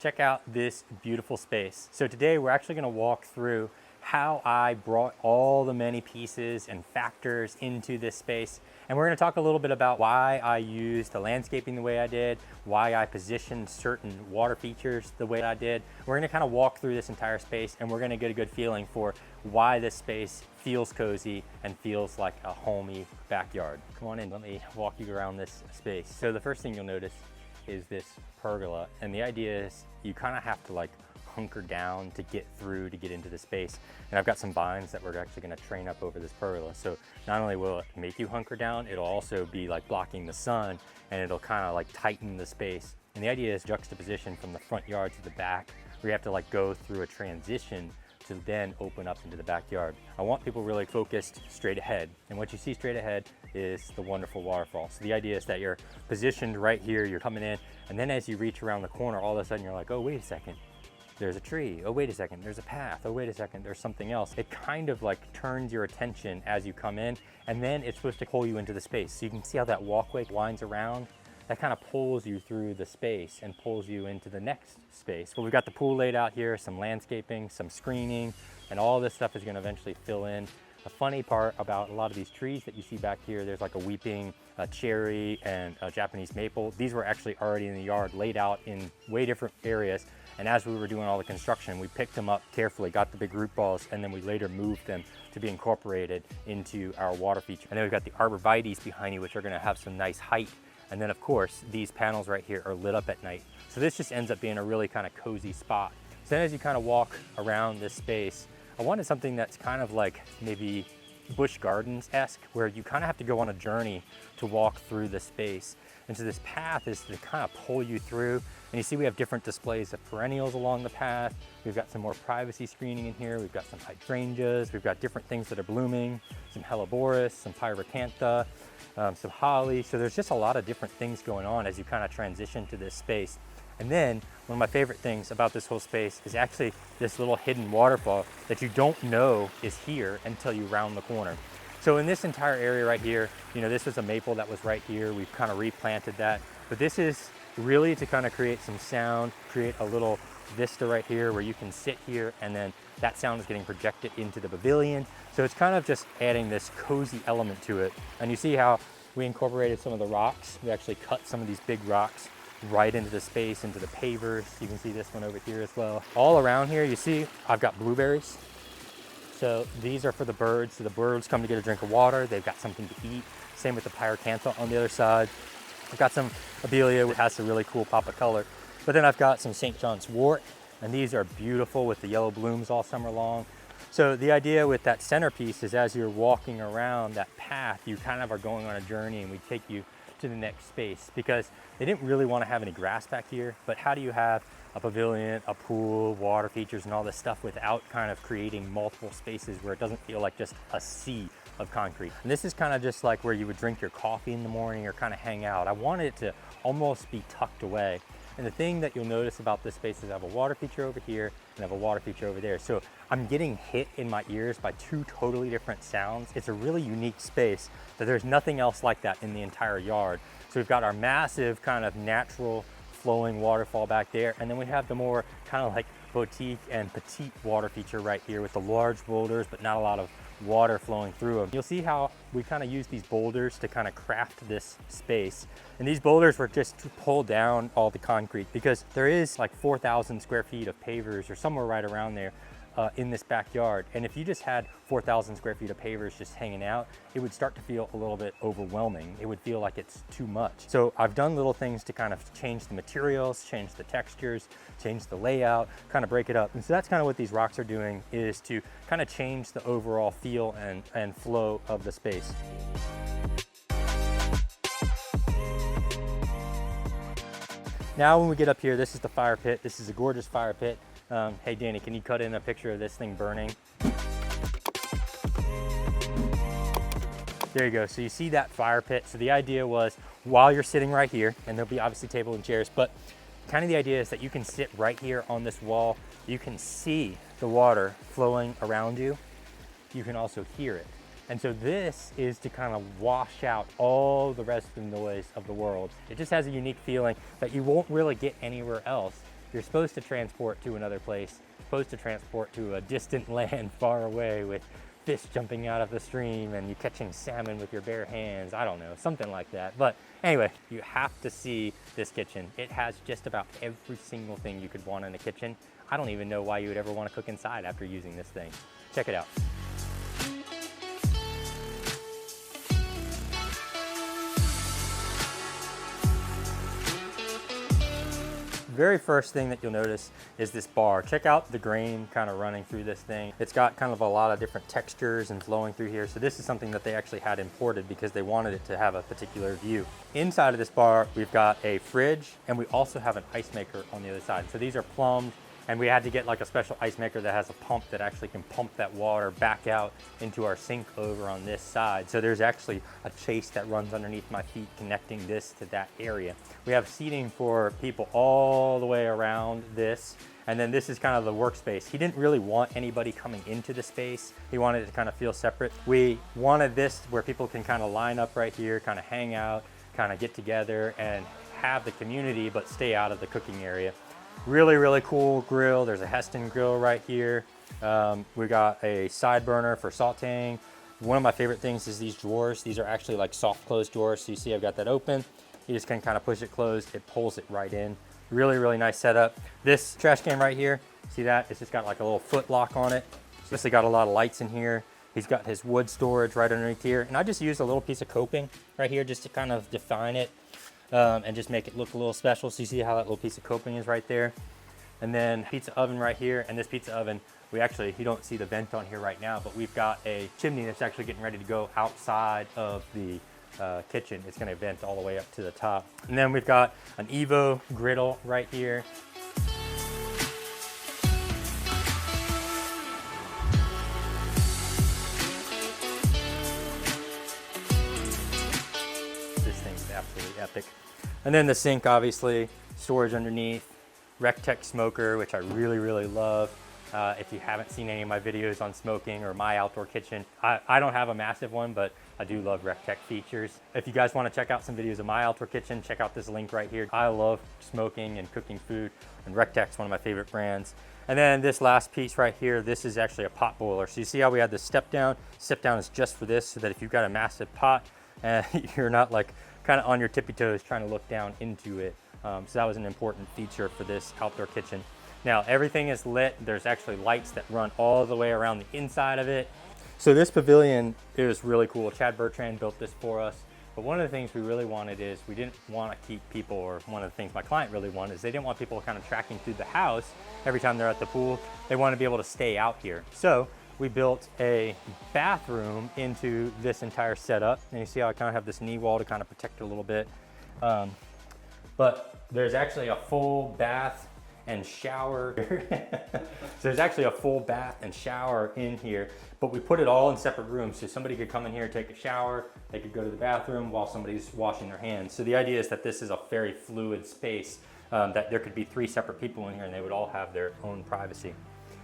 Check out this beautiful space. So today we're actually going to walk through how I brought all the many pieces and factors into this space. And we're going to talk a little bit about why I used the landscaping the way I did, why I positioned certain water features the way I did. We're going to kind of walk through this entire space, and we're going to get a good feeling for why this space feels cozy and feels like a homey backyard. Come on in, let me walk you around this space. So the first thing you'll notice is this pergola, and the idea is you kind of have to like hunker down to get through to get into the space. And I've got some vines that we're actually going to train up over this pergola, so not only will it make you hunker down, it'll also be like blocking the sun, and it'll kind of like tighten the space. And the idea is juxtaposition from the front yard to the back, where you have to like go through a transition to then open up into the backyard. I want people really focused straight ahead, and what you see straight ahead is the wonderful waterfall. So the idea is that you're positioned right here, you're coming in, and then as you reach around the corner, all of a sudden you're like, oh, wait a second, there's a tree. Oh, wait a second, there's a path. Oh, wait a second, there's something else. It kind of like turns your attention as you come in, and then it's supposed to pull you into the space. So you can see how that walkway winds around. That kind of pulls you through the space and pulls you into the next space. Well, we've got the pool laid out here, some landscaping, some screening, and all this stuff is going to eventually fill in. The funny part about a lot of these trees that you see back here, there's like a weeping cherry and a Japanese maple. These were actually already in the yard, laid out in way different areas. And as we were doing all the construction, we picked them up carefully, got the big root balls, and then we later moved them to be incorporated into our water feature. And then we've got the arborvitaes behind you, which are going to have some nice height. And then of course, these panels right here are lit up at night. So this just ends up being a really kind of cozy spot. So then as you kind of walk around this space, I wanted something that's kind of like maybe Busch Gardens-esque, where you kind of have to go on a journey to walk through the space. And so this path is to kind of pull you through. And you see we have different displays of perennials along the path. We've got some more privacy screening in here. We've got some hydrangeas. We've got different things that are blooming, some helleborus, some pyracantha, some holly. So there's just a lot of different things going on as you kind of transition to this space. And then one of my favorite things about this whole space is actually this little hidden waterfall that you don't know is here until you round the corner. So in this entire area right here, you know, this was a maple that was right here. We've kind of replanted that, but this is really to kind of create some sound, create a little vista right here where you can sit here, and then that sound is getting projected into the pavilion. So it's kind of just adding this cozy element to it. And you see how we incorporated some of the rocks. We actually cut some of these big rocks right into the space, into the pavers. You can see this one over here as well. All around here, you see I've got blueberries. So these are for the birds. So the birds come to get a drink of water. They've got something to eat. Same with the pyracantha on the other side. I've got some abelia, which has a really cool pop of color. But then I've got some St. John's wort, and these are beautiful with the yellow blooms all summer long. So the idea with that centerpiece is as you're walking around that path, you kind of are going on a journey, and we take you to the next space, because they didn't really want to have any grass back here. But how do you have a pavilion, a pool, water features, and all this stuff without kind of creating multiple spaces where it doesn't feel like just a sea of concrete? And this is kind of just like where you would drink your coffee in the morning or kind of hang out. I wanted it to almost be tucked away. And the thing that you'll notice about this space is I have a water feature over here and I have a water feature over there. So I'm getting hit in my ears by two totally different sounds. It's a really unique space that there's nothing else like that in the entire yard. So we've got our massive kind of natural flowing waterfall back there. And then we have the more kind of like boutique and petite water feature right here with the large boulders, but not a lot of water flowing through them. You'll see how we kind of use these boulders to kind of craft this space. And these boulders were just to pull down all the concrete, because there is like 4,000 square feet of pavers or somewhere right around there in this backyard. And if you just had 4,000 square feet of pavers just hanging out, it would start to feel a little bit overwhelming. It would feel like it's too much. So I've done little things to kind of change the materials, change the textures, change the layout, kind of break it up. And so that's kind of what these rocks are doing, is to kind of change the overall feel and flow of the space. Now when we get up here, this is the fire pit. This is a gorgeous fire pit. Hey Danny, can you cut in a picture of this thing burning? There you go. So you see that fire pit. So the idea was, while you're sitting right here, and there'll be obviously table and chairs, but kind of the idea is that you can sit right here on this wall. You can see the water flowing around you. You can also hear it. And so this is to kind of wash out all the rest of the noise of the world. It just has a unique feeling that you won't really get anywhere else you're supposed to transport to another place, supposed to transport to a distant land far away with fish jumping out of the stream and you catching salmon with your bare hands. I don't know, something like that. But anyway, you have to see this kitchen. It has just about every single thing you could want in a kitchen. I don't even know why you would ever want to cook inside after using this thing. Check it out. Very first thing that you'll notice is this bar. Check out the grain kind of running through this thing. It's got kind of a lot of different textures and flowing through here. So this is something that they actually had imported because they wanted it to have a particular view. Inside of this bar, we've got a fridge and we also have an ice maker on the other side. So these are plumbed, and we had to get like a special ice maker that has a pump that actually can pump that water back out into our sink over on this side. So there's actually a chase that runs underneath my feet connecting this to that area. We have seating for people all the way around this. And then this is kind of the workspace. He didn't really want anybody coming into the space. He wanted it to kind of feel separate. We wanted this where people can kind of line up right here, kind of hang out, kind of get together and have the community, but stay out of the cooking area. Really, really cool grill. There's a Heston grill right here. We got a side burner for sauteing. One of my favorite things is these drawers. These are actually like soft close drawers. So you see I've got that open. You just can kind of push it closed. It pulls it right in. Really, really nice setup. This trash can right here, see that? It's just got like a little foot lock on it. It's just got a lot of lights in here. He's got his wood storage right underneath here. And I just used a little piece of coping right here just to kind of define it. And just make it look a little special. So you see how that little piece of coping is right there. And then pizza oven right here. And this pizza oven, you don't see the vent on here right now, but we've got a chimney that's actually getting ready to go outside of the kitchen. It's gonna vent all the way up to the top. And then we've got an Evo griddle right here. Absolutely epic. And then the sink, obviously, storage underneath, Rectech smoker, which I really, really love. If you haven't seen any of my videos on smoking or my outdoor kitchen, I don't have a massive one, but I do love Rectech features. If you guys want to check out some videos of my outdoor kitchen, check out this link right here. I love smoking and cooking food, and Rectech's one of my favorite brands. And then this last piece right here, this is actually a pot boiler. So you see how we had this step down? Step down is just for this, so that if you've got a massive pot and you're not like kind of on your tippy toes trying to look down into it. So that was an important feature for this outdoor kitchen. Now everything is lit. There's actually lights that run all the way around the inside of it. So this pavilion is really cool. Chad Bertrand built this for us. But one of the things we really wanted is we didn't want to keep people, or one of the things my client really wanted is they didn't want people kind of tracking through the house every time they're at the pool. They want to be able to stay out here. So we built a bathroom into this entire setup. And you see how I kind of have this knee wall to kind of protect it a little bit. But there's actually a full bath and shower. So there's actually a full bath and shower in here, but we put it all in separate rooms. So somebody could come in here, take a shower, they could go to the bathroom while somebody's washing their hands. So the idea is that this is a very fluid space, that there could be 3 separate people in here and they would all have their own privacy.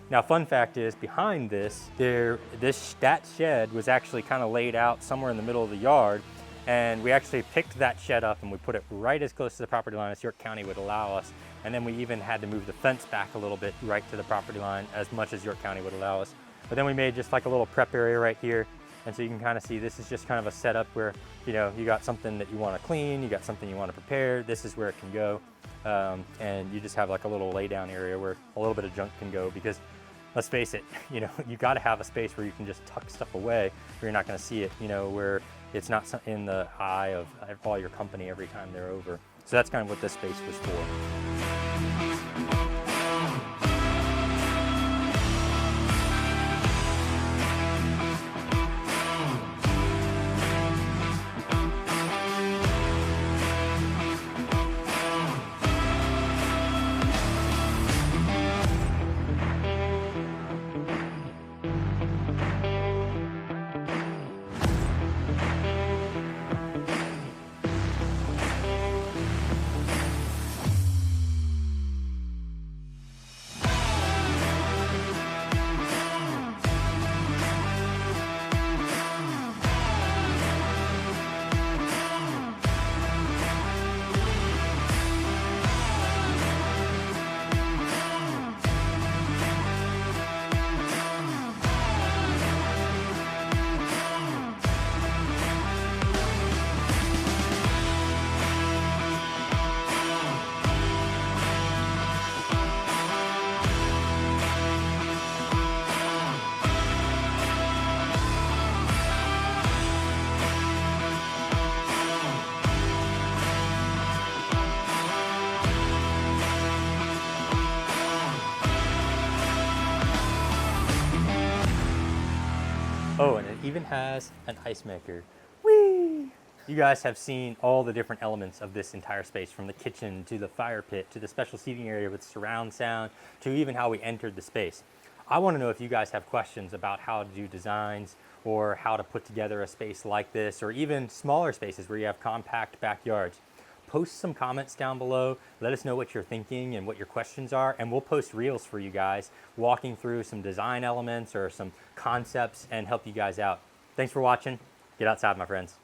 Now, fun fact is, behind this, that shed was actually kind of laid out somewhere in the middle of the yard, and we actually picked that shed up and we put it right as close to the property line as York County would allow us. And then we even had to move the fence back a little bit right to the property line as much as York County would allow us. But then we made just like a little prep area right here. And so you can kind of see this is just kind of a setup where, you know, you got something that you want to clean, you got something you want to prepare, this is where it can go. And you just have like a little lay down area where a little bit of junk can go, because let's face it, you know, you got to have a space where you can just tuck stuff away where you're not going to see it, you know, where it's not in the eye of all your company every time they're over. So that's kind of what this space was for. even has an ice maker. Whee! You guys have seen all the different elements of this entire space, from the kitchen to the fire pit to the special seating area with surround sound to even how we entered the space. I want to know if you guys have questions about how to do designs or how to put together a space like this, or even smaller spaces where you have compact backyards. Post some comments down below. Let us know what you're thinking and what your questions are, and we'll post reels for you guys walking through some design elements or some concepts and help you guys out. Thanks for watching. Get outside, my friends.